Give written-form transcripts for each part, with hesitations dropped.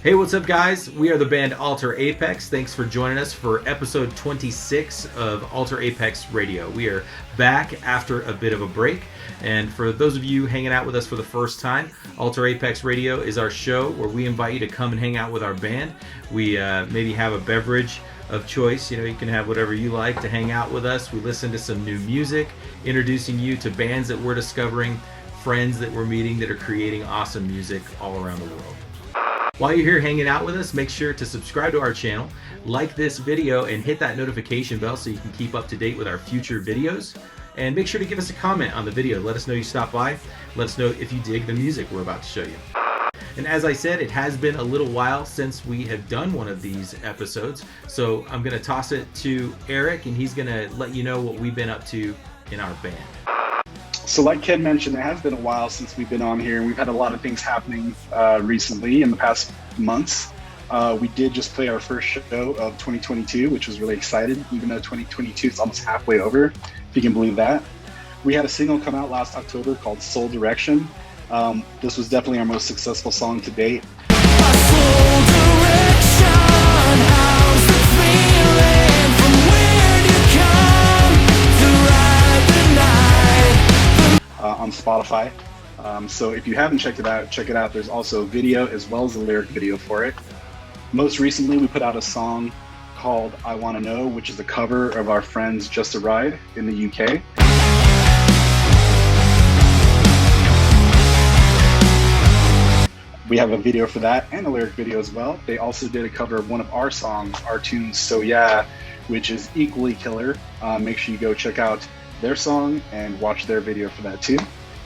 Hey, what's up, guys? We are the band Alter Apex. Thanks for joining us for episode 26 of Alter Apex Radio. We are back after a bit of a break. And for those of you hanging out with us for the first time, Alter Apex Radio is our show where we invite you to come and hang out with our band. We maybe have a beverage of choice. You know, you can have whatever you like to hang out with us. We listen to some new music, introducing you to bands that we're discovering, friends that we're meeting that are creating awesome music all around the world. While you're here hanging out with us, make sure to subscribe to our channel, like this video, and hit that notification bell so you can keep up to date with our future videos. And make sure to give us a comment on the video. Let us know you stopped by. Let us know if you dig the music we're about to show you. And as I said, it has been a little while since we have done one of these episodes. So I'm going to toss it to Eric, and he's going to let you know what we've been up to in our band. So like Ken mentioned, it has been a while since we've been on here, and we've had a lot of things happening recently in the past months. We did just play our first show of 2022, which was really exciting, even though 2022 is almost halfway over, if you can believe that. We had a single come out last October called Soul Direction. This was definitely our most successful song to date. On Spotify. So if you haven't checked it out, check it out. There's also a video as well as a lyric video for it. Most recently, we put out a song called I Wanna Know, which is a cover of our friends Just a Ride in the UK. We have a video for that and a lyric video as well. They also did a cover of one of our songs, our tune So Yeah, which is equally killer. Make sure you go check out their song and watch their video for that too.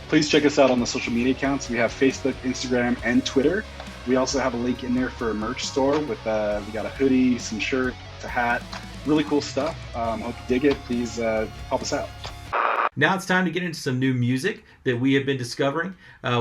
Please check us out on the social media accounts. We have Facebook, Instagram, and Twitter. We also have a link in there for a merch store with we got a hoodie, some shirt, a hat, really cool stuff. Hope you dig it. Please help us out. Now it's time to get into some new music that we have been discovering.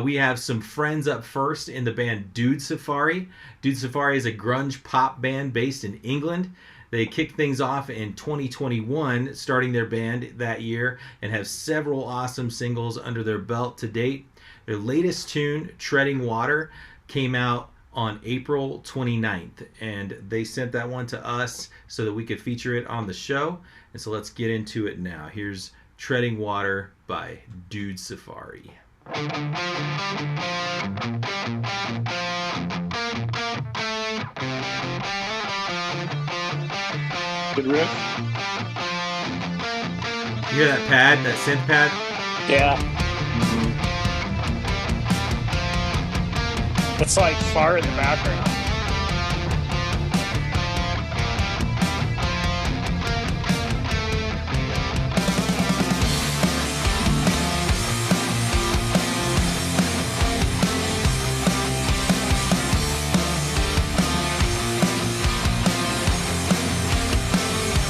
We have some friends up first in the band Dude Safari. Dude Safari is a grunge pop band based in England. They kicked things off in 2021, starting their band that year, and have several awesome singles under their belt to date. Their latest tune, Treading Water, came out on April 29th, and they sent that one to us so that we could feature it on the show. And so let's get into it now. Here's Treading Water by Dude Safari. Good riff. You hear that pad, that synth pad? Yeah. It's like far in the background.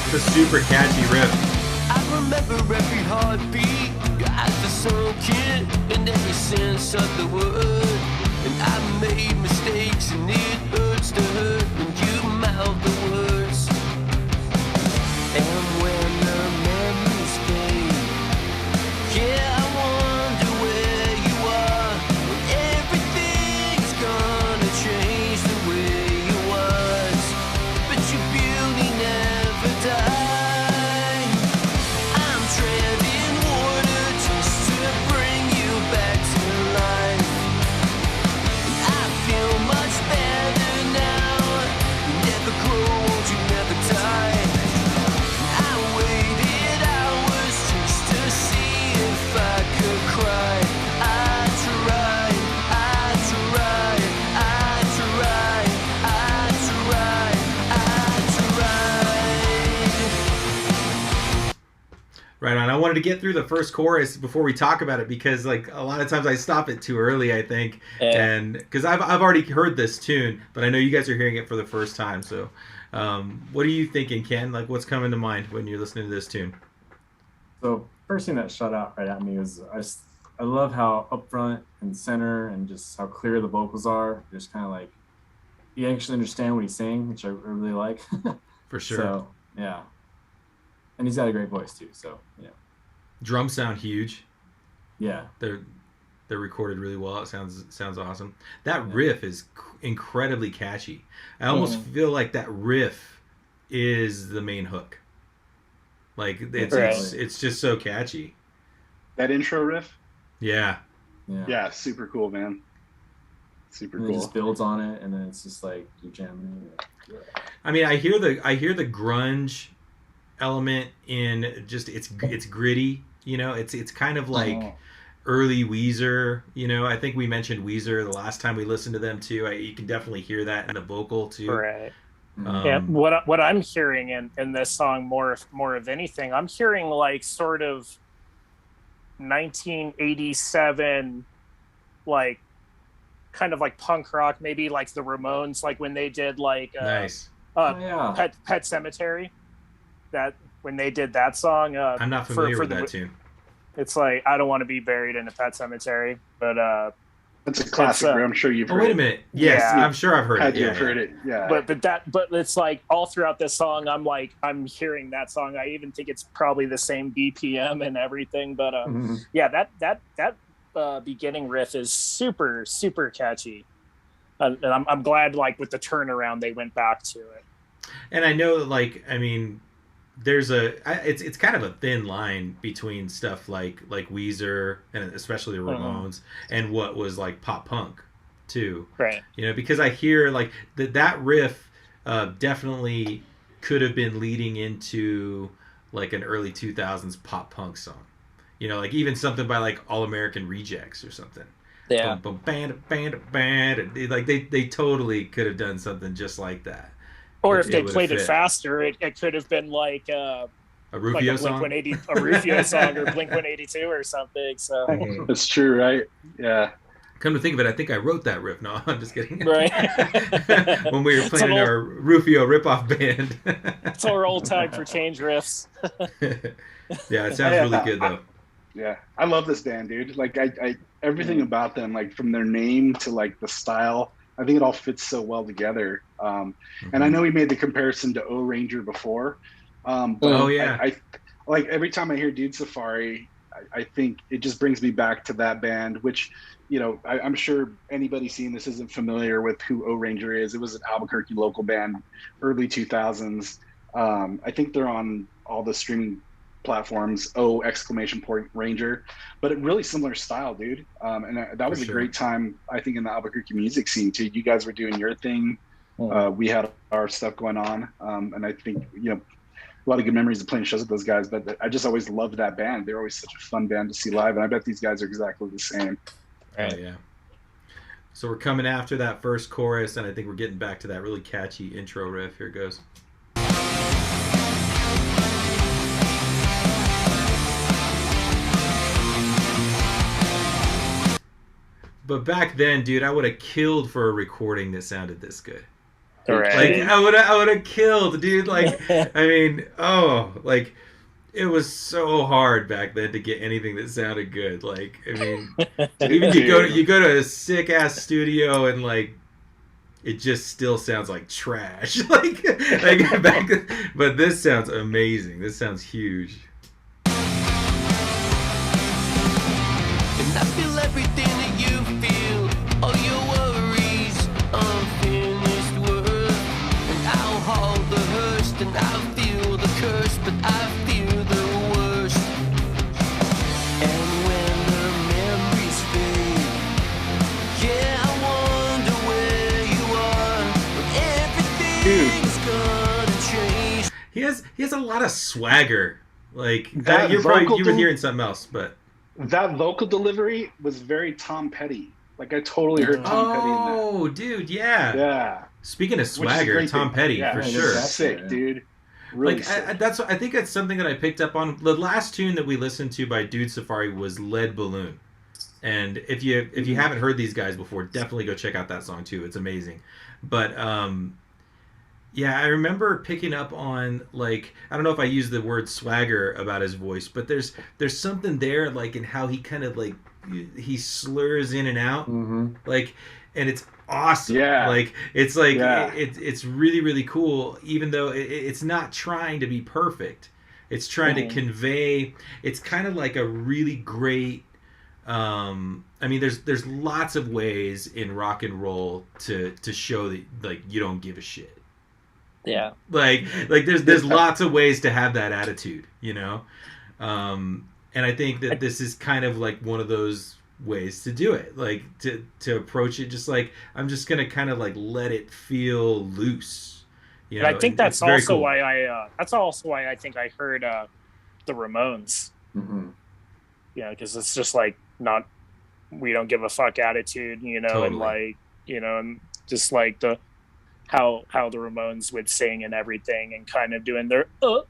It's a super catchy riff. I remember every heartbeat as the song kid in every sense of the word. And I made mistakes and it hurts to hurt when you mouth the words. And when the memories fade, yeah, I wonder where you are. When everything's gonna change the way it was, but your beauty never died. I'm treading water just to bring you back to life. I feel much better now. You never grow old, you never die. I waited hours just to see if I could cry. I tried, I tried, I tried, I tried, I tried. Right on. I wanted to get through the first chorus before we talk about it because, like, a lot of times I stop it too early, I think, and because I've already heard this tune, but I know you guys are hearing it for the first time. So, what are you thinking, Ken? Like, what's coming to mind when you're listening to this tune? So first thing that shot out right at me was I love how upfront and center and just how clear the vocals are. Just kind of like you actually understand what he's saying, which I really like. For sure. So yeah, and he's got a great voice too. So yeah. Drums sound huge. Yeah. They're They're recorded really well. It sounds awesome. That riff is incredibly catchy. I almost feel like that riff is the main hook. Like it's just so catchy. That intro riff. Yeah. Yeah, super cool, man. Super and cool. It just builds on it, and then it's just like you're jamming it. Yeah. I mean, I hear the grunge element in just it's gritty. You know, it's kind of like early Weezer. You know, I think we mentioned Weezer the last time we listened to them too. You can definitely hear that in the vocal too. Right. And what I'm hearing in this song more of anything, I'm hearing like sort of 1987, like kind of like punk rock, maybe like the Ramones, like when they did like nice. Pet Cemetery. That when they did that song, I'm not familiar with that tune. It's like I don't want to be buried in a pet cemetery, but that's a classic. I'm sure you've heard. Wait a minute. Yes, yeah. I'm sure I've heard it. You've heard it. Yeah. But it's like all throughout this song, I'm hearing that song. I even think it's probably the same BPM and everything. But yeah, that beginning riff is super super catchy, and I'm glad like with the turnaround they went back to it. And I know, like, I mean, it's kind of a thin line between stuff like Weezer and especially the Ramones and what was like pop punk too, right? You know, because I hear like that riff definitely could have been leading into like an early 2000s pop punk song, you know, like even something by like All American Rejects or something. Yeah. Boom, boom, band. Like they totally could have done something just like that. Or if they played it faster, it could have been like a Rufio like song, a Rufio song, or Blink 182 or something. So that's true, right? Yeah. Come to think of it, I think I wrote that riff. No, I'm just kidding. Right. When we were playing in our Rufio ripoff band. It's our old time for change riffs. Yeah, it sounds really good though. I love this band, dude. Like I everything about them, like from their name to like the style, I think it all fits so well together. And I know we made the comparison to O Ranger before. But I like every time I hear Dude Safari, I think it just brings me back to that band, which, you know, I'm sure anybody seeing this isn't familiar with who O Ranger is. It was an Albuquerque local band, early 2000s. I think they're on all the streaming platforms, Ranger, but it really similar style, dude. And that was a great time, I think, in the Albuquerque music scene too. You guys were doing your thing. We had our stuff going on. And I think, you know, a lot of good memories of playing shows with those guys, but I just always loved that band. They're always such a fun band to see live. And I bet these guys are exactly the same. Right. Oh, yeah. So we're coming after that first chorus, and I think we're getting back to that really catchy intro riff. Here it goes. But back then, dude, I would have killed for a recording that sounded this good. Right. Like I would have killed, dude. Like I mean, like it was so hard back then to get anything that sounded good. Like I mean, even you go to a sick ass studio and like it just still sounds like trash. like back then, but this sounds amazing. This sounds huge. And I feel everything that you feel, all your worries, unfinished work. And I'll hold the hearse, and I'll feel the curse, but I feel the worst. And when the memories fade, yeah, I wonder where you are, when everything's gonna change. He has a lot of swagger. Like That you vocal were hearing something else, but that vocal delivery was very Tom Petty. Like I totally heard Tom Petty in that. Oh, dude, yeah. Yeah. Speaking of swagger, Tom Petty for sure. Sick, dude. Really like sick. I think that's something that I picked up on. The last tune that we listened to by Dude Safari was Lead Balloon, and if you haven't heard these guys before, definitely go check out that song too. It's amazing. But yeah, I remember picking up on, like, I don't know if I used the word swagger about his voice, but there's something there, like, in how he kind of, like, he slurs in and out, like, and it's awesome. Yeah. Like, it's like, it's really, really cool, even though it's not trying to be perfect. It's trying to convey, it's kind of like a really great I mean, there's lots of ways in rock and roll to show that like you don't give a shit. Yeah. Like there's lots of ways to have that attitude, you know. And I think that this is kind of like one of those ways to do it, like to approach it just like I'm just gonna kind of like let it feel loose, you know. And I think that's also cool. why I think I heard the Ramones. Mm-hmm. Yeah, because it's just like not, we don't give a fuck attitude, you know. Totally. And like, you know, and just like the how the Ramones would sing and everything, and kind of doing their you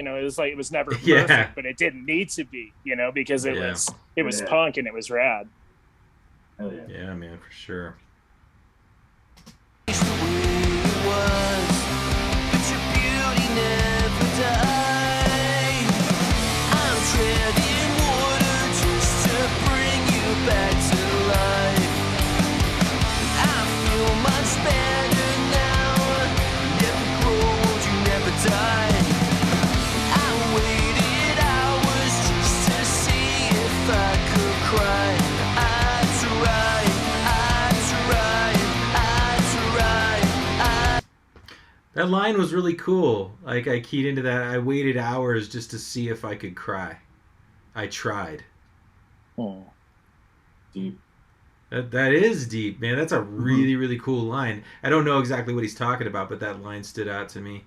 know, it was like, it was never perfect, Yeah. but it didn't need to be, you know, because it Yeah. was punk and it was rad. Hell yeah. Yeah, man, for sure. That line was really cool. Like, I keyed into that. I waited hours just to see if I could cry. I tried. Oh. Deep. That is deep, man. That's a really, really cool line. I don't know exactly what he's talking about, but that line stood out to me.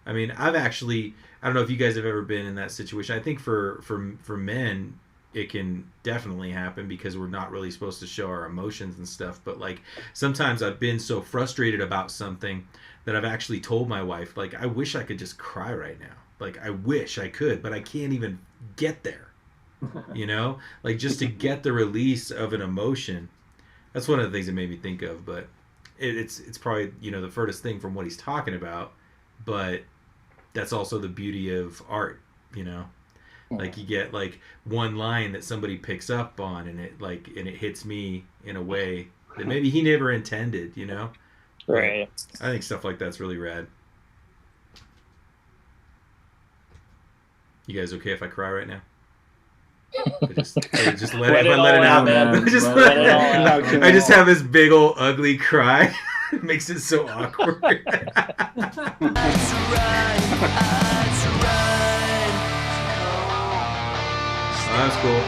I mean, I don't know if you guys have ever been in that situation. I think for men, it can definitely happen because we're not really supposed to show our emotions and stuff. But like, sometimes I've been so frustrated about something that I've actually told my wife, like, I wish I could just cry right now. Like, I wish I could, but I can't even get there. You know, like, just to get the release of an emotion. That's one of the things that made me think of. But it's probably, you know, the furthest thing from what he's talking about. But that's also the beauty of art, you know. Like, you get like one line that somebody picks up on, and it hits me in a way that maybe he never intended, you know. Right. I think stuff like that's really rad. You guys okay if I cry right now? I just let it out. Man. I just have this big old ugly cry. It makes it so awkward. Oh, that's cool.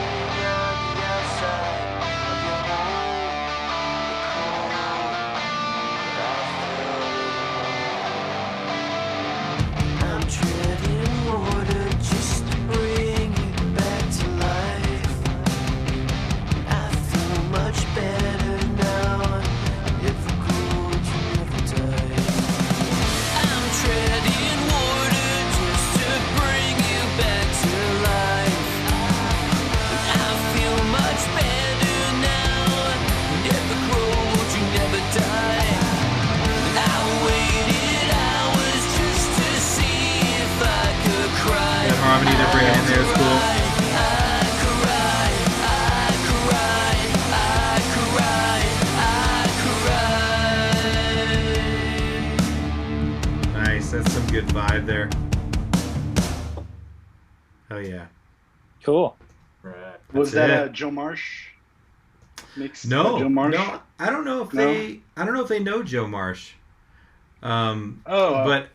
Harmony they're bringing in there is cool. Nice, that's some good vibe there. Hell yeah. Cool. Right. Was That's that it. Joe Marsh mix? No, Joe Marsh? no. I don't know if they know Joe Marsh. But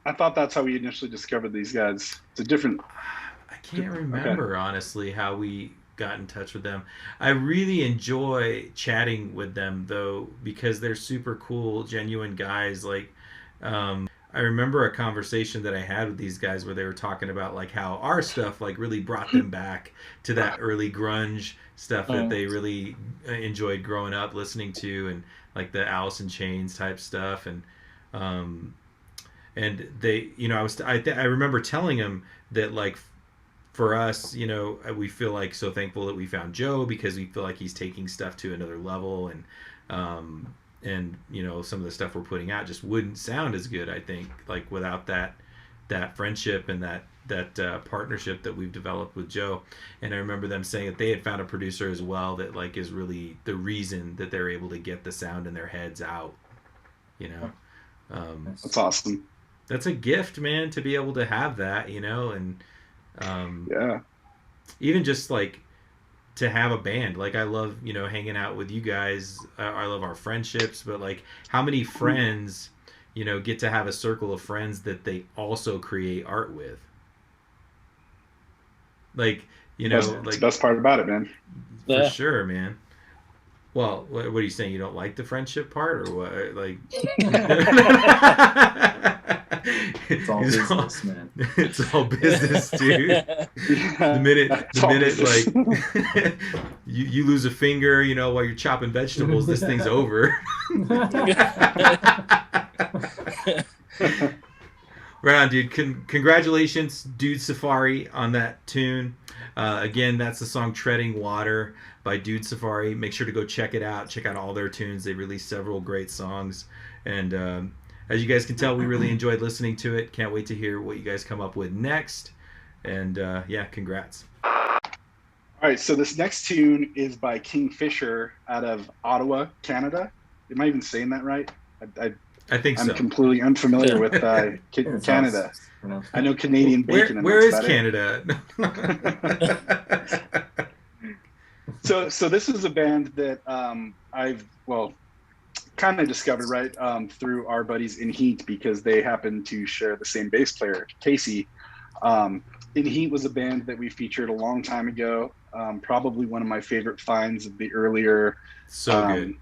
I thought that's how we initially discovered these guys. It's a different. I can't remember, honestly, how we got in touch with them. I really enjoy chatting with them, though, because they're super cool, genuine guys. Like, I remember a conversation that I had with these guys where they were talking about like how our stuff like really brought them back to that early grunge stuff that they really enjoyed growing up listening to, and like the Alice in Chains type stuff, and they, you know, I remember telling them that like for us, you know, we feel like so thankful that we found Joe because we feel like he's taking stuff to another level, and you know, some of the stuff we're putting out just wouldn't sound as good, I think, like without that friendship and that partnership that we've developed with Joe. And I remember them saying that they had found a producer as well that like is really the reason that they're able to get the sound in their heads out, you know. That's awesome. That's a gift, man, to be able to have that, you know. And yeah, even just like to have a band. Like I love, you know, hanging out with you guys. I love our friendships, but like how many friends, you know, get to have a circle of friends that they also create art with? Like, you know, That's the best part about it, man. For sure, man. Well, what are you saying? You don't like the friendship part, or what? Like, it's all business, man. It's all business, dude. The minute, like, you lose a finger, you know, while you're chopping vegetables, this thing's over. Right on, dude. Congratulations, Dude Safari, on that tune. Again, that's the song Treading Water by Dude Safari. Make sure to go check it out. Check out all their tunes. They released several great songs. And as you guys can tell, we really enjoyed listening to it. Can't wait to hear what you guys come up with next. And yeah, congrats. All right, so this next tune is by Kingfisher out of Ottawa, Canada. Am I even saying that right? I think so. I'm completely unfamiliar with Canada. I know Canadian bacon. Where is Canada? So this is a band that I've kind of discovered through our buddies in Heat, because they happen to share the same bass player, Casey. In Heat was a band that we featured a long time ago. Probably one of my favorite finds of the earlier. So good.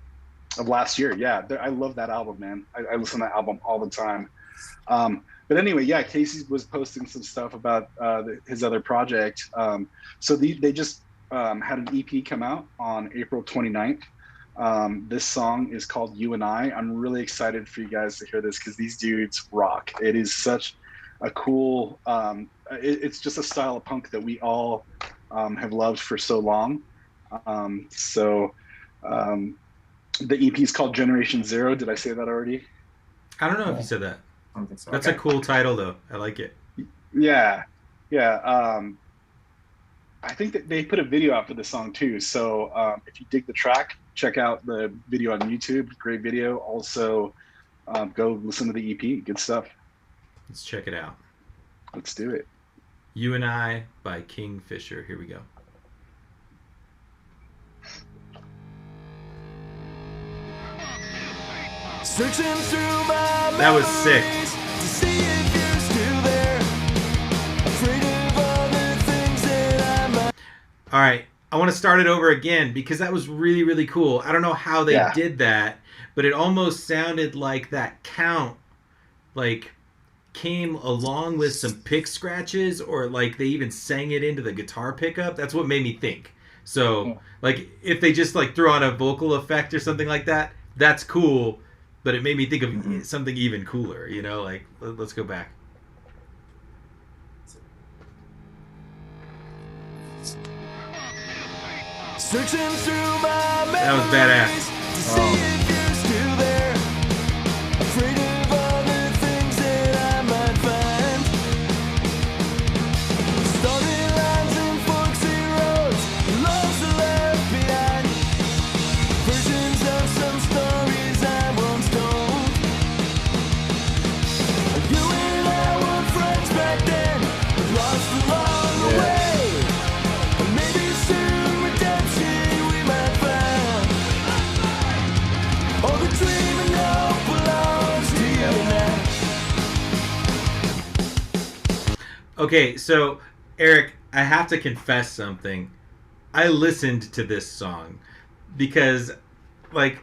Of last year. Yeah, I love that album, man. I listen to that album all the time. But anyway, yeah, Casey was posting some stuff about his other project. So they just had an EP come out on April 29th. This song is called You and I. I'm really excited for you guys to hear this because these dudes rock. It is such a cool, it's just a style of punk that we all have loved for so long. The EP is called Generation Zero. Did I say that already? I don't know if you said that. I don't think so. That's a cool title, though. I like it. Yeah. I think that they put a video out for the song, too. So if you dig the track, check out the video on YouTube. Great video. Also, go listen to the EP. Good stuff. Let's check it out. Let's do it. You and I by Kingfisher. Here we go. That was sick. All right, I want to start it over again because that was really, really cool. I don't know how they did that, but it almost sounded like that count like came along with some pick scratches, or like they even sang it into the guitar pickup. That's what made me think. So like if they just like threw on a vocal effect or something like that, that's cool. But it made me think of something even cooler, you know? Like, let's go back. That was badass. Okay, so Eric, I have to confess something. I listened to this song because, because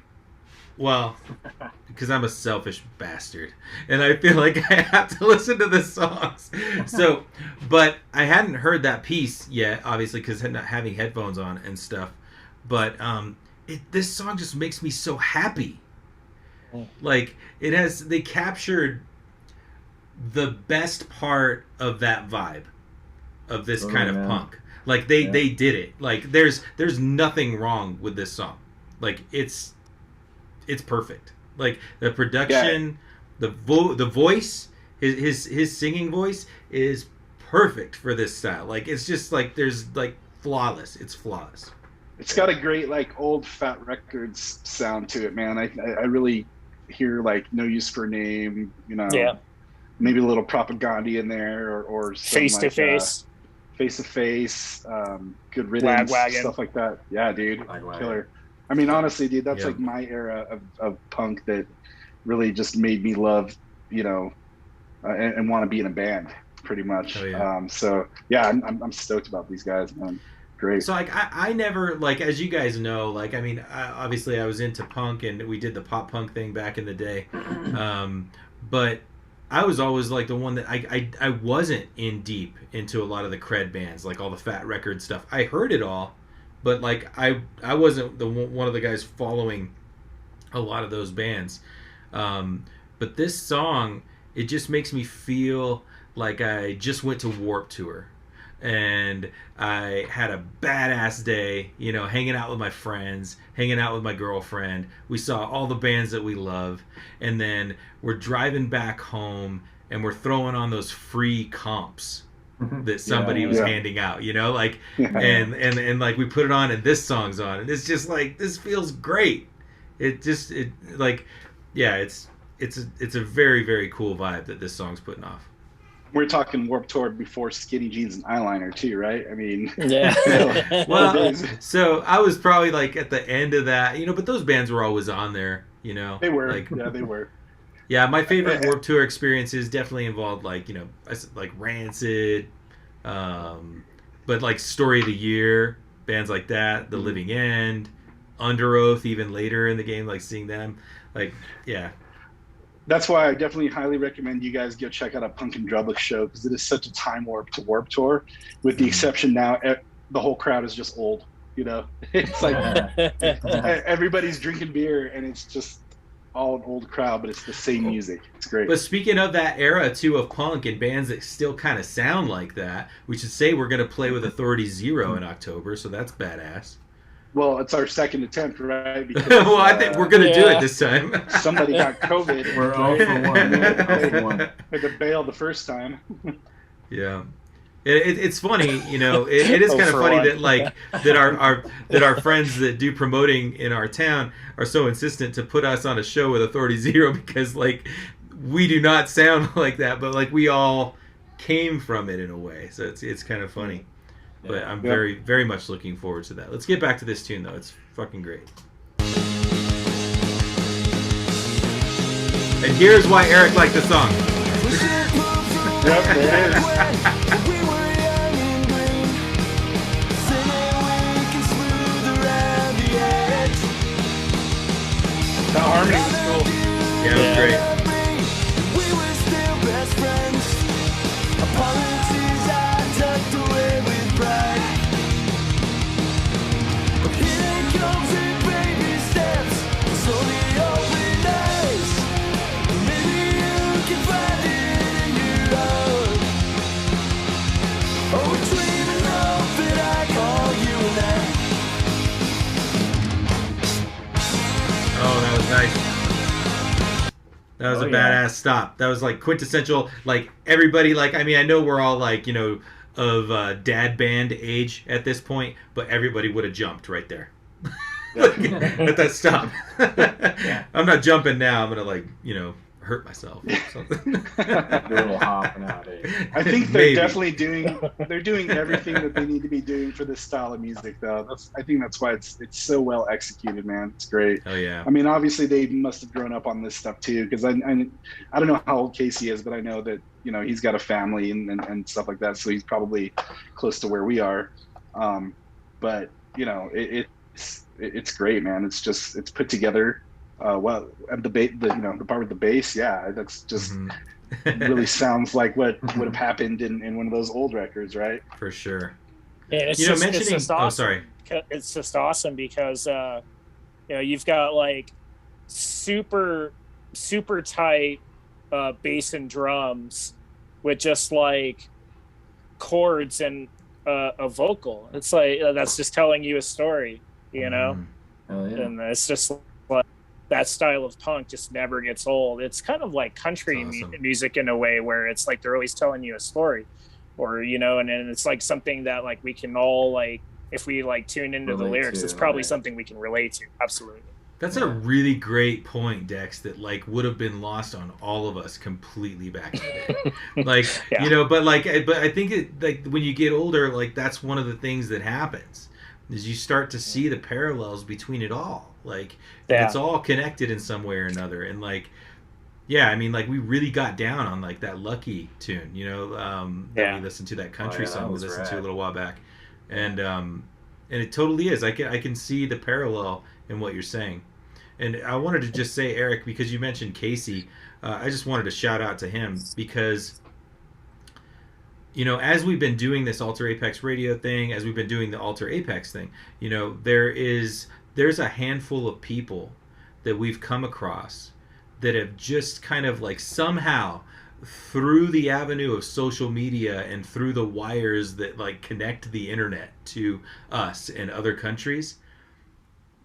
I'm a selfish bastard, and I feel like I have to listen to the songs. So, but I hadn't heard that piece yet, obviously, because not having headphones on and stuff. But this song just makes me so happy. Like they captured the best part of that vibe of this kind of punk. Like they did it. Like there's nothing wrong with this song. Like it's perfect. Like the production, the voice, his singing voice is perfect for this style. Like it's just like there's like flawless. It's flawless. It's got a great like old Fat Records sound to it, man. I really hear like No Use for a Name, you know. Yeah. Maybe a little Propaganda in there, or Face to Face. Face to Face, Good Riddance, Lagwagon. stuff like that. Yeah, dude, Lagwagon. killer. I mean, honestly, dude, that's Yeah. like my era of punk that really just made me love, and want to be in a band, pretty much. Oh, yeah. So yeah, I'm stoked about these guys, man. Great. So like I never, like, as you guys know, like, I mean, obviously I was into punk and we did the pop punk thing back in the day, but I was always like the one that I wasn't in deep into a lot of the cred bands, like all the Fat Record stuff. I heard it all, but like I wasn't one of the guys following a lot of those bands. But this song, it just makes me feel like I just went to Warped Tour. And I had a badass day, hanging out with my friends, hanging out with my girlfriend. We saw all the bands that we love. And then we're driving back home and we're throwing on those free comps that somebody was handing out, like, and like we put it on and this song's on. And it's just like, this feels great. It's a very, very cool vibe that this song's putting off. We're talking Warped Tour before Skinny Jeans and Eyeliner too, right? I mean, Yeah. Well, so I was probably like at the end of that, but those bands were always on there, They were. Like, Yeah, they were. Yeah, my favorite Warped Tour experiences definitely involved like Rancid, but like Story of the Year, bands like that, The Living End, Under Oath, even later in the game, like seeing them, like, yeah. That's why I definitely highly recommend you guys go check out a Punk and Drublic show, because it is such a time warp to Warped Tour. With the exception now, the whole crowd is just old. It's like everybody's drinking beer, and it's just all an old crowd, but it's the same music. It's great. But speaking of that era too of punk and bands that still kind of sound like that, we should say we're going to play with Authority Zero in October, so that's badass. Well, it's our second attempt, right? Because, well, I think we're going to do it this time. Somebody got COVID. We're all for one. They had to bail the first time. Yeah. It's funny, it is kind of funny that our friends that do promoting in our town are so insistent to put us on a show with Authority Zero, because like we do not sound like that, but like we all came from it in a way. So it's kind of funny. But I'm very, very much looking forward to that. Let's get back to this tune, though. It's fucking great. And here's why Eric liked the song. Yep, there it is. The harmony was cool. Yeah, it was great. Nice. That was a badass stop. That was like quintessential. Like everybody, like, I mean, I know we're all like, of dad band age at this point, but everybody would have jumped right there. Like, at that stop. I'm not jumping now. I'm gonna like, hurt myself or something. Do a little hop nowadays. I think they're definitely doing everything that they need to be doing for this style of music, though. I think that's why it's so well executed, man. It's great. Oh yeah. I mean, obviously they must have grown up on this stuff too, because I don't know how old Casey is, but I know that he's got a family and stuff like that, so he's probably close to where we are. But it's great, man. It's put together. Well, the part with the bass, that's just really sounds like what would have happened in one of those old records, right? For sure. And it's just awesome. Oh, sorry. It's just awesome because you've got like super tight bass and drums with just like chords and a vocal. It's like that's just telling you a story, Oh, yeah. And it's just like that style of punk just never gets old. It's kind of like country music in a way, where it's like they're always telling you a story, or and it's like something that like we can all like, if we like tune into the lyrics, it's probably something we can relate to. Absolutely. That's a really great point, Dex, that like would have been lost on all of us completely back in the day. Like, Yeah. you know, but I think it, like when you get older, like that's one of the things that happens is you start to see the parallels between it all. Like Yeah. it's all connected in some way or another. And like, yeah, I mean, like we really got down on like that Lucky tune, you know, that Yeah. we listened to, that country Oh, yeah, that song we was listened to a rad. little while back. And it totally is. I can see the parallel in what you're saying. And I wanted to just say, Eric, because you mentioned Casey, I just wanted to shout out to him because, you know, as we've been doing this Alter Apex radio thing, as we've been doing the Alter Apex thing, you know, there's a handful of people that we've come across that have just kind of like somehow through the avenue of social media and through the wires that like connect the internet to us and other countries,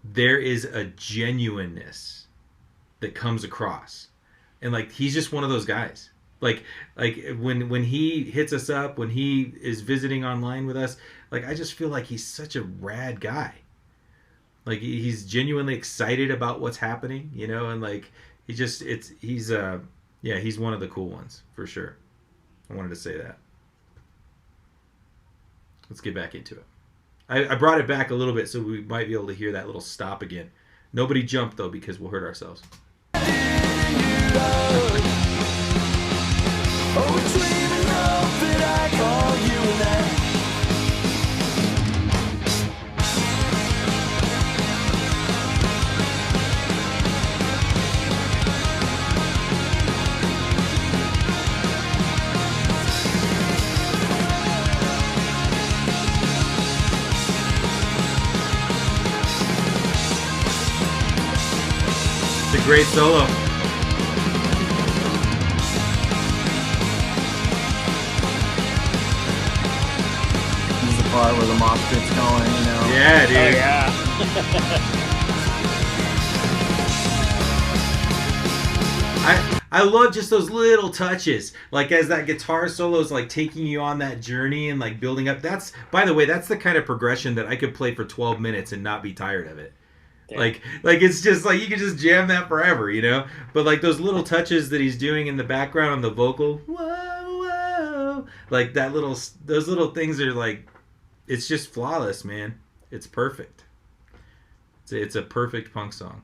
there is a genuineness that comes across. And like he's just one of those guys. Like when he hits us up, when he is visiting online with us, like I just feel like he's such a rad guy. Like he's genuinely excited about what's happening, you know, and like he's one of the cool ones for sure. I wanted to say that. Let's get back into it. I brought it back a little bit so we might be able to hear that little stop again. Nobody jump though because we'll hurt ourselves. It's a great solo. This is the part where the mosh pit's going, you know. Yeah, dude. Oh yeah. I love just those little touches, like as that guitar solo is like taking you on that journey and like building up. That's, by the way, that's the kind of progression that I could play for 12 minutes and not be tired of it. Yeah. Like it's just like you could just jam that forever, you know. But like those little touches that he's doing in the background on the vocal, whoa, whoa, like those little things are like, it's just flawless, man. It's perfect. It's a perfect punk song.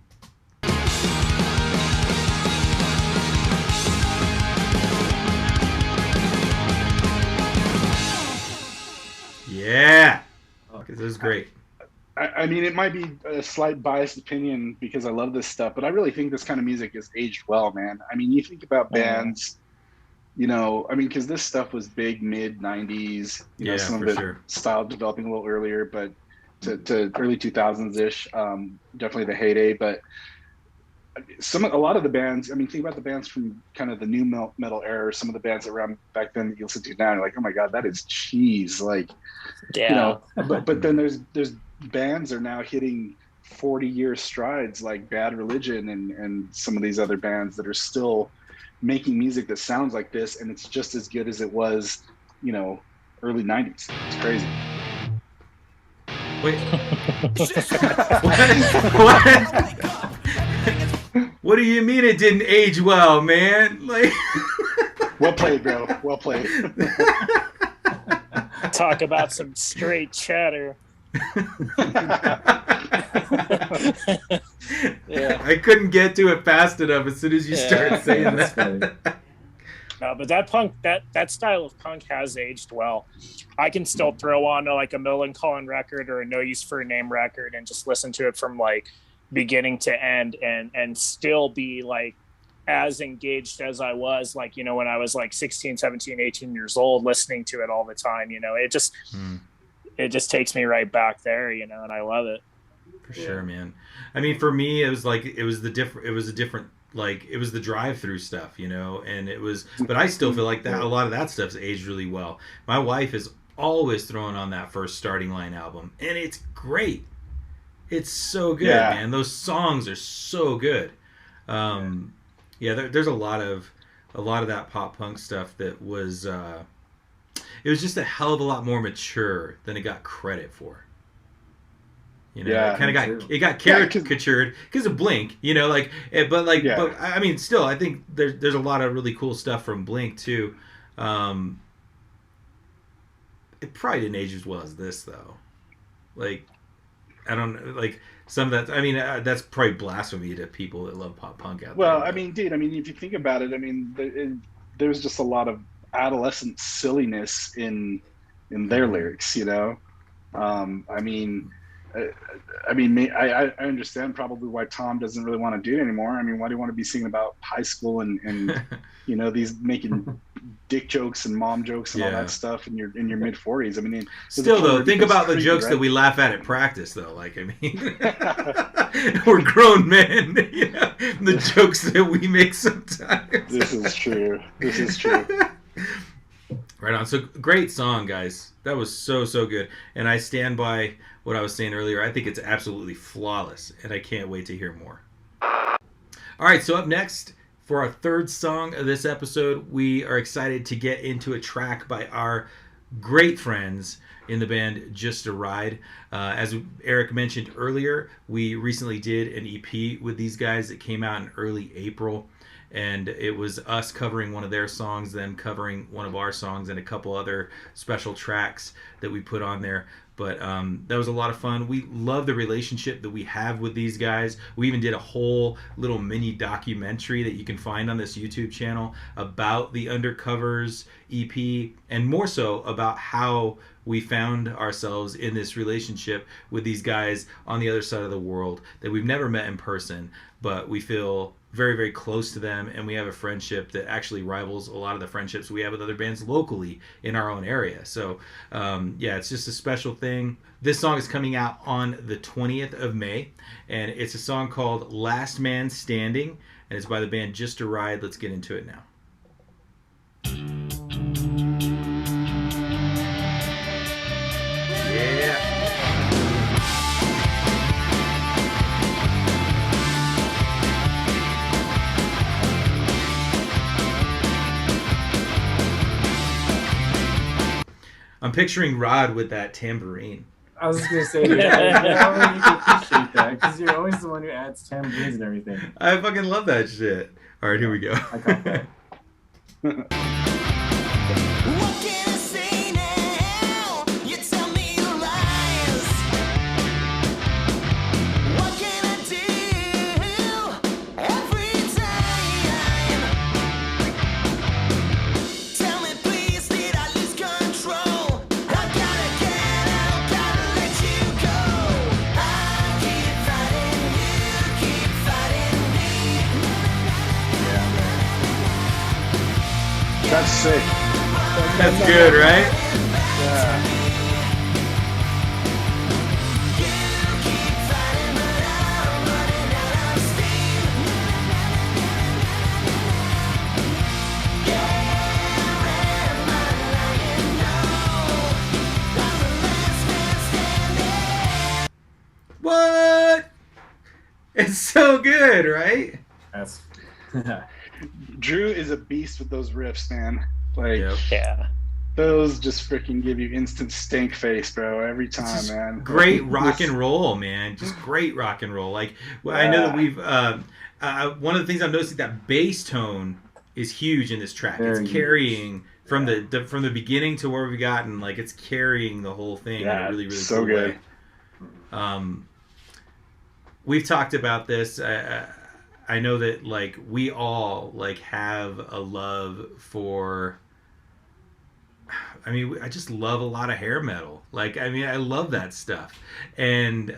Yeah, this is great. I mean, it might be a slight biased opinion because I love this stuff, but I really think this kind of music is aged well, man. I mean, you think about bands, you know, I mean, because this stuff was big mid 90s, you know, some of it style developing a little earlier, but to early 2000s-ish, definitely the heyday. But a lot of the bands, I mean, think about the bands from kind of the new metal era, some of the bands around back then that you listen to now, you're like, oh my God, that is cheese. Like, Yeah. you know, but then there's bands are now hitting 40-year strides like Bad Religion and some of these other bands that are still making music that sounds like this, and it's just as good as it was, you know, early 90s. It's crazy. Wait. What do you mean it didn't age well, man? Like well played, bro. Well played. Talk about some straight chatter. Yeah. I couldn't get to it fast enough as soon as you started saying that. No, but that style of punk has aged well. I can still throw on like a Millencolin record or a No Use for a Name record and just listen to it from like beginning to end and still be like as engaged as I was, like, you know, when I was like 16, 17, 18 years old, listening to it all the time. You know, it just takes me right back there, you know, and I love it. For sure, man. I mean, for me, it was the drive-through stuff, you know, and it was, but I still feel like that a lot of that stuff's aged really well. My wife is always throwing on that first Starting Line album, and it's great. It's so good, man. Those songs are so good. There's a lot of that pop punk stuff that was it was just a hell of a lot more mature than it got credit for. You know, Yeah, it kind of me got caricatured because of Blink. You know, but I mean, still, I think there's a lot of really cool stuff from Blink too. It probably didn't age as well as this though. Like, I don't know, like some of that. I mean, that's probably blasphemy to people that love pop punk out there. Well, I mean, dude, I mean, if you think about it, I mean, there's just a lot of adolescent silliness in their lyrics, you know. I mean, I understand probably why Tom doesn't really want to do it anymore. I mean, why do you want to be singing about high school and you know, these making dick jokes and mom jokes and all that stuff in your mid 40s? I mean, still though, think about the jokes that we laugh at practice though. Like, I mean, we're grown men. You know, the jokes that we make sometimes. This is true. Right on. So great song, guys. That was so good, and I stand by what I was saying earlier. I think it's absolutely flawless, and I can't wait to hear more. All right, so up next for our third song of this episode, we are excited to get into a track by our great friends in the band Just a Ride. As Eric mentioned earlier, we recently did an EP with these guys that came out in early April. And it was us covering one of their songs, them covering one of our songs, and a couple other special tracks that we put on there. But that was a lot of fun. We love the relationship that we have with these guys. We even did a whole little mini documentary that you can find on this YouTube channel about the Undercovers EP, and more so about how we found ourselves in this relationship with these guys on the other side of the world that we've never met in person, but we feel very, very close to them, and we have a friendship that actually rivals a lot of the friendships we have with other bands locally in our own area. So, yeah, it's just a special thing. This song is coming out on the 20th of May, and it's a song called Last Man Standing, and it's by the band Just a Ride. Let's get into it now. Yeah. I'm picturing Rod with that tambourine. I was just going to say, yeah, you can appreciate that, because you're always the one who adds tambourines and everything. I fucking love that shit. All right, here we go. I got that. What can I say now? You tell me lies. What can I do every time? Tell me please, did I lose control? I gotta get out, gotta let you go. I keep fighting, you keep fighting me. That's sick. That's good, right? Yeah. What? It's so good, right? That's Drew is a beast with those riffs, man. Like, Yep. Yeah. those just freaking give you instant stank face, bro, every time, Just man. great rock and roll, man. Just great rock and roll. Like, well, I know that we've one of the things I'm noticing, that bass tone is huge in this track. Very it's carrying from the beginning to where we've gotten. Like, it's carrying the whole thing in Yeah, a really, really so cool good. way. We've talked about this. I know that, like, we all, like, have a love for, I mean, I just love a lot of hair metal. Like, I mean, I love that stuff. And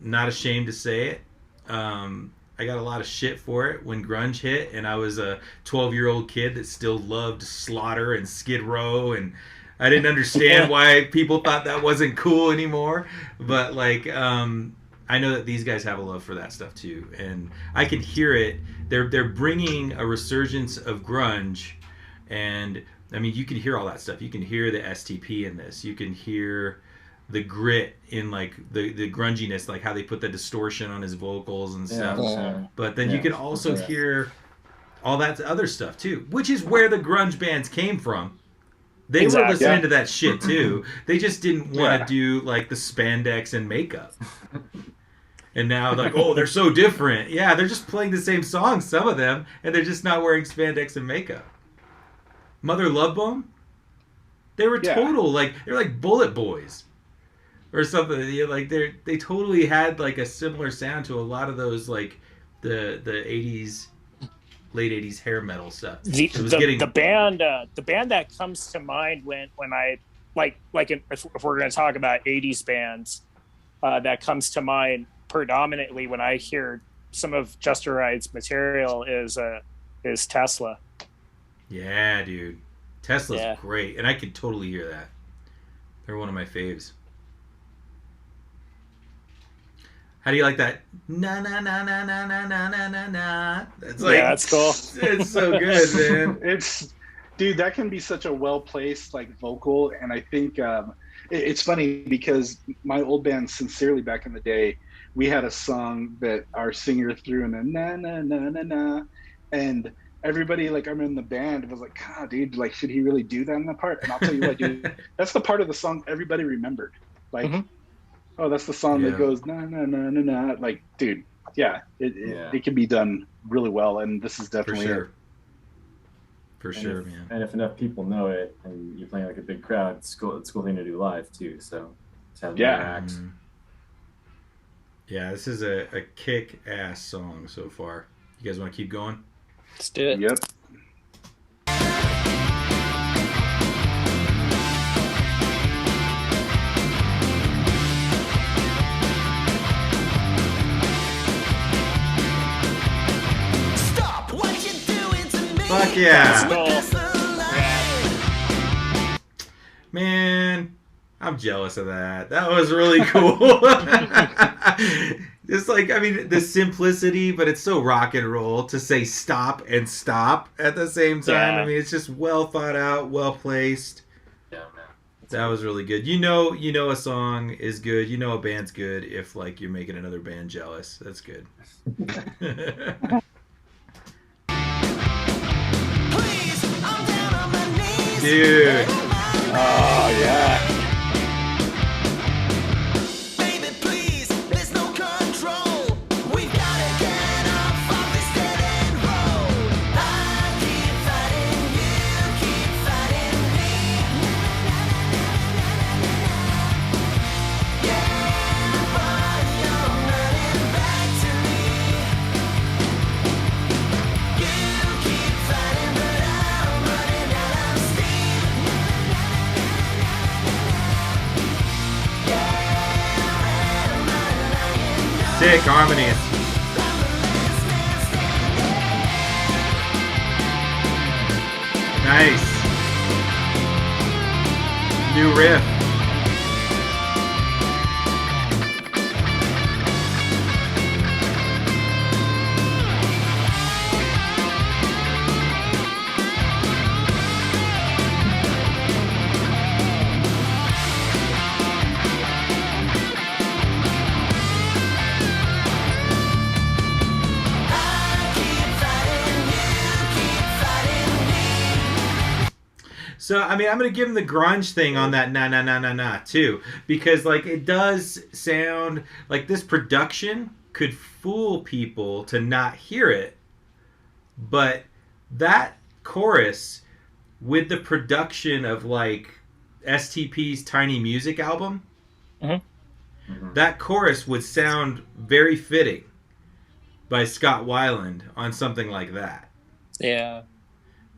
not ashamed to say it. I got a lot of shit for it when grunge hit, and I was a 12-year-old kid that still loved Slaughter and Skid Row, and I didn't understand why people thought that wasn't cool anymore. But, like, I know that these guys have a love for that stuff too, and I can hear it. They're bringing a resurgence of grunge, and I mean, you can hear all that stuff. You can hear the STP in this. You can hear the grit in, like, the grunginess, like how they put the distortion on his vocals and stuff. Yeah. But then you can also hear all that other stuff too, which is where the grunge bands came from. They were listening Yeah. to that shit too. They just didn't want to do like the spandex and makeup. And now like, oh, they're so different. Yeah, they're just playing the same songs, some of them, and they're just not wearing spandex and makeup. Mother Love Bone? They were total like they're like Bullet Boys. Or something. Yeah, like they totally had like a similar sound to a lot of those like the 80s, late 80s hair metal stuff. The band that comes to mind when I if we're going to talk about 80s bands, that comes to mind predominantly when I hear some of Just Ride's material is Tesla. Yeah, dude. Tesla's great, and I could totally hear that. They're one of my faves. How do you like that? Na na na na na na na na na na. That's like, that's cool. It's so good, man. Dude, that can be such a well placed like vocal, and I think it's funny because my old band, Sincerely, back in the day, we had a song that our singer threw in a na na na na na, and everybody like I'm in the band was like, God, dude, like should he really do that in the part? And I'll tell you what, dude, that's the part of the song everybody remembered. Like. Mm-hmm. Oh, that's the song that goes na na na na na. Like, dude, it can be done really well, and this is definitely it. For sure, man. And if enough people know it, and you're playing like a big crowd, it's cool thing to do live too. So, to have acts. Yeah, this is a kick-ass song so far. You guys want to keep going? Let's do it. Yep. Fuck yeah. Cool. Man, I'm jealous of that. That was really cool. Just like, I mean, the simplicity, but it's so rock and roll to say stop and stop at the same time. I mean, it's just well thought out, well placed. Yeah, man. That was really good. You know a song is good. You know a band's good if like you're making another band jealous. That's good. Dude. Oh, yeah. Baby, please, there's no control. We've gotta get off of this dead-end road. I keep fighting, you keep fighting me. Yeah, but you're running back to me. You keep fighting, but I'm running out of steam. Sick harmonies. Nice. New riff. So, I mean, I'm going to give him the grunge thing on that na na na na na too, because like it does sound like this production could fool people to not hear it, but that chorus with the production of like STP's Tiny Music album, that chorus would sound very fitting by Scott Weiland on something like that. Yeah.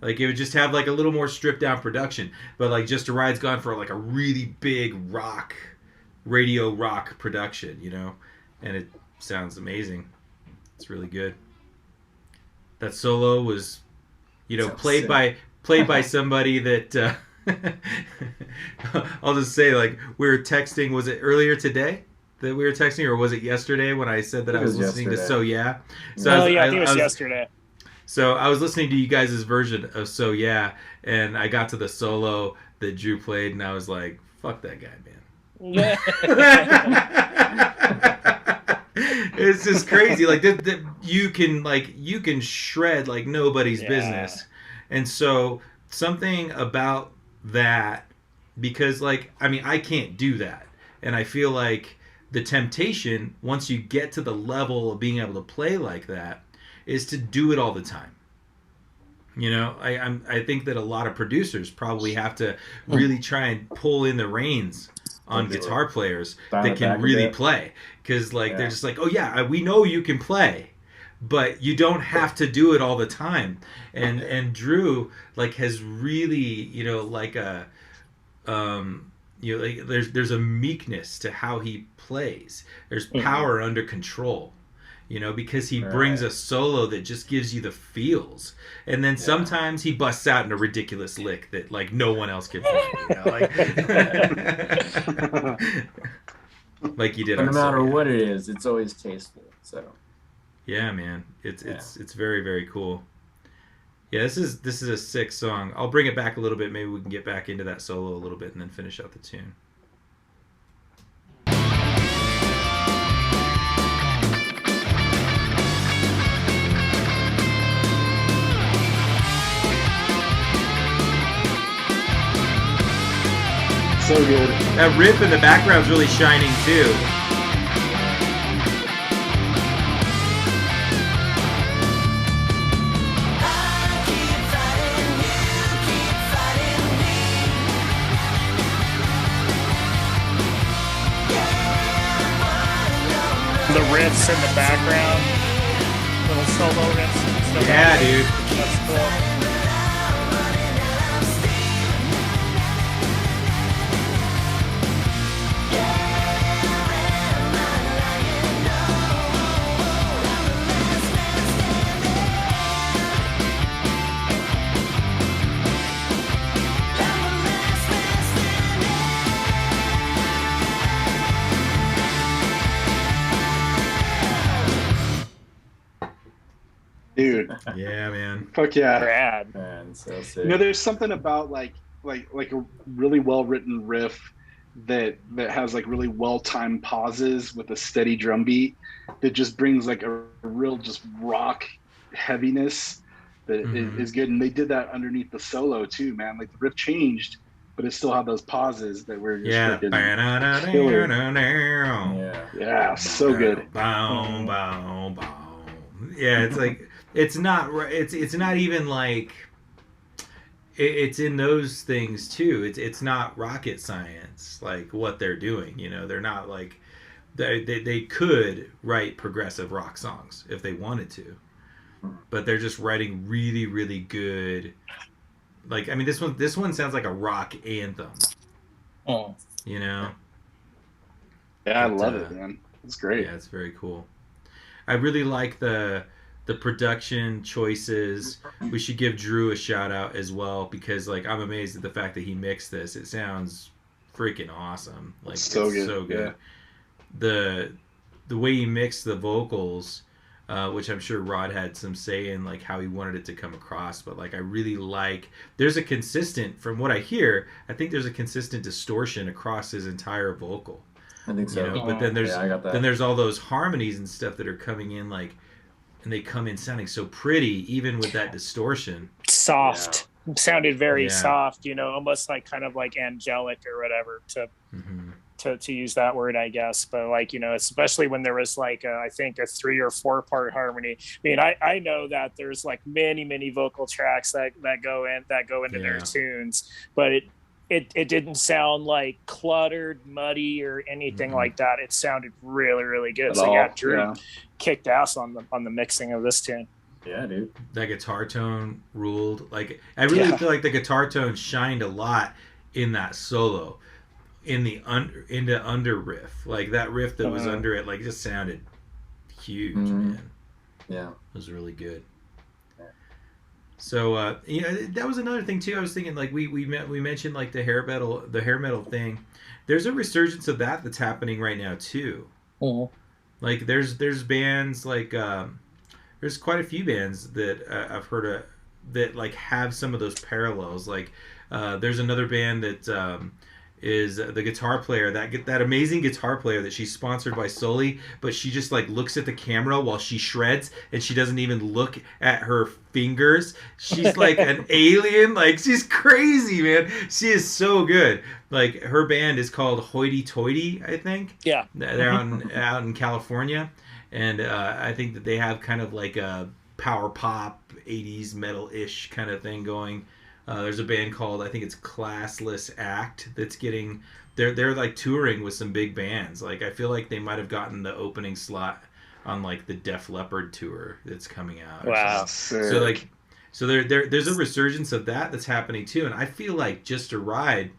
Like it would just have like a little more stripped down production, but like Just a Ride's gone for like a really big rock, radio rock production, you know, and it sounds amazing. It's really good. That solo was, you know, played by somebody that I'll just say, like, we were texting. Was it earlier today that we were texting, or was it yesterday when I said that I was listening to So Yeah? So I think it was yesterday. So I was listening to you guys' version of So Yeah, and I got to the solo that Drew played, and I was like, fuck that guy, man. Yeah. It's just crazy. Like you can shred like nobody's business. And so something about that because like I mean I can't do that, and I feel like the temptation once you get to the level of being able to play like that is to do it all the time. You know, I think that a lot of producers probably have to really try and pull in the reins on guitar players that can really play, because like they're just like, oh yeah, we know you can play, but you don't have to do it all the time. And Drew like has really, you know, like a you know, like there's a meekness to how he plays. There's power under control. You know, because he brings a solo that just gives you the feels, and then sometimes he busts out in a ridiculous lick that like no one else can play. You know, like you did. But no matter what it is, it's always tasteful. So yeah, man, it's very, very cool. Yeah, this is a sick song. I'll bring it back a little bit. Maybe we can get back into that solo a little bit and then finish out the tune. So good. That riff in the background's really shining too. The riffs in the background, little solo riffs. Yeah, dude. That's cool. Dude. Yeah, man. Fuck yeah. Rad. man, so sick. You know, there's something about like a really well written riff that has like really well timed pauses with a steady drum beat that just brings like a real just rock heaviness that is good. And they did that underneath the solo too, man. Like the riff changed, but it still had those pauses that were just yeah, so good. Bow, bow, bow. Yeah, it's like it's not even like it's in those things too. It's not rocket science like what they're doing. You know, they're not like they could write progressive rock songs if they wanted to, but they're just writing really, really good. Like I mean, this one sounds like a rock anthem. Oh, you know. Yeah, I love it, man. It's great. Yeah, it's very cool. I really like the production choices. We should give Drew a shout out as well because like I'm amazed at the fact that he mixed this. It sounds freaking awesome. Like it's so good. Yeah. The way he mixed the vocals, which I'm sure Rod had some say in like how he wanted it to come across, but like I really like there's a consistent from what I hear, I think there's a consistent distortion across his entire vocal. I think so. You know? But then I got that. then there's all those harmonies and stuff that are coming in like, and they come in sounding so pretty, even with that distortion. Soft. Yeah. Sounded very soft. You know, almost like kind of like angelic or whatever to use that word, I guess. But like you know, especially when there was like I think a 3 or 4 part harmony. I mean, I know that there's like many vocal tracks that go into their tunes, but it didn't sound like cluttered, muddy, or anything like that. It sounded really, really good. So yeah, Drew kicked ass on the mixing of this tune. Yeah, dude. That guitar tone ruled. Like I really feel like the guitar tone shined a lot in that solo, in the under riff. Like that riff that was under it, like just sounded huge, man. Yeah, it was really good. So you know, that was another thing too. I was thinking like we mentioned like the hair metal thing. There's a resurgence of that that's happening right now too. Like there's bands like there's quite a few bands that I've heard of that like have some of those parallels. Like there's another band that is the guitar player, that amazing guitar player that she's sponsored by Sully, but she just like looks at the camera while she shreds, and she doesn't even look at her fingers. She's like an alien. Like, she's crazy, man. She is so good. Like, her band is called Hoity Toity, I think. Yeah. They're out in California, and I think that they have kind of like a power pop 80s metal-ish kind of thing going. There's a band called, I think it's Classless Act, that's getting, they're like touring with some big bands. Like, I feel like they might have gotten the opening slot on like the Def Leppard tour that's coming out. Wow. So like, so there's a resurgence of that's happening too. And I feel like Just a Ride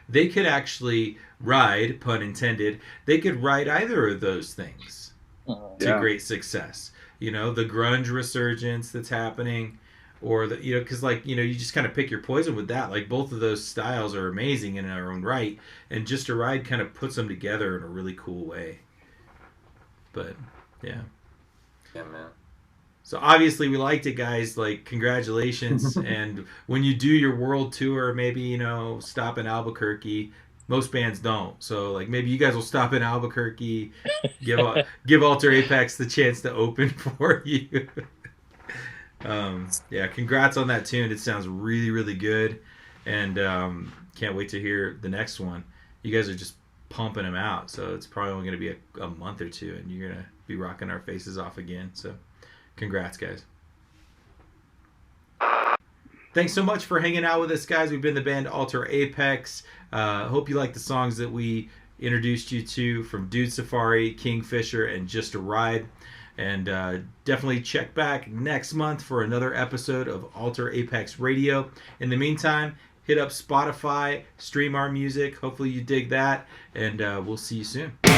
they could actually ride, pun intended, they could ride either of those things to great success. You know, the grunge resurgence that's happening, or the, you know, because like, you know, you just kind of pick your poison with that. Like, both of those styles are amazing in their own right, and Just a Ride kind of puts them together in a really cool way. But yeah, man. So obviously we liked it, guys. Like, congratulations. And when you do your world tour, maybe, you know, stop in Albuquerque. Most bands don't. So like, maybe you guys will stop in Albuquerque, give Alter Apex the chance to open for you. Yeah, congrats on that tune. It sounds really, really good, and can't wait to hear the next one. You guys are just pumping them out, so it's probably only going to be a month or two, and you're going to be rocking our faces off again. So congrats, guys. Thanks so much for hanging out with us, guys. We've been the band Alter Apex. Hope you like the songs that we introduced you to from Dude Safari, Kingfisher, and Just a Ride. And definitely check back next month for another episode of Alter Apex Radio. In the meantime, hit up Spotify, stream our music. Hopefully you dig that, and we'll see you soon.